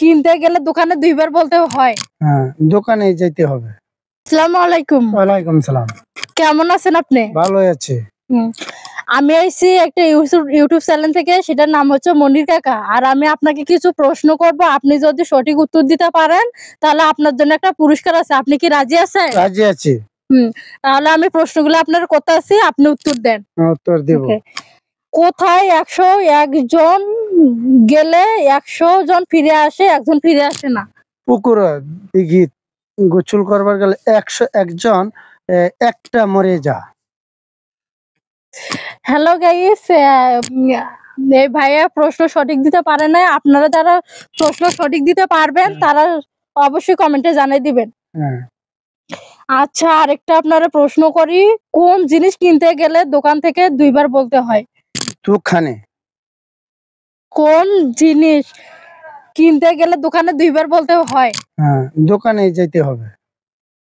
কিনতে গেলে দোকানে দুইবার বলতে হয়। হ্যাঁ, দোকানে যেতে হবে। আসসালামু আলাইকুম। ওয়ালাইকুম সালাম। কেমন আছেন আপনি? ভালো আছি। আমি আইছি একটা ইউটিউব চ্যানেল থেকে, সেটার নাম হচ্ছে মনির কাকা। আর আমি আপনাকে কিছু প্রশ্ন করব, আপনি যদি সঠিক উত্তর দিতে পারেন তাহলে আপনার জন্য একটা পুরস্কার আছে। আপনি কি রাজি আছেন? রাজি আছি। তাহলে আমি প্রশ্নগুলো আপনার করতে আছি, আপনি উত্তর দেন। উত্তর দেব। কোথায় 101 জন গেলে 100 জন ফিরে আসে, একজন ফিরে আসে না? পুকুর দিঘি গোসল করবার গেলে 101 জন একটা মরে যা। হ্যালো গাইস, এই ভাইয়া প্রশ্ন সঠিক দিতে পারে না। আপনারা যারা প্রশ্ন সঠিক দিতে পারবেন তারা অবশ্যই কমেন্টে জানিয়ে দিবেন। আচ্ছা, আরেকটা আপনারা প্রশ্ন করি, কোন জিনিস কিনতে গেলে দোকান থেকে দুইবার বলতে হয়? দোকানে। কোন জিনিস কিনতে গেলে দোকানে দুইবার বলতে হয়? হ্যাঁ, দোকানে যেতে হবে।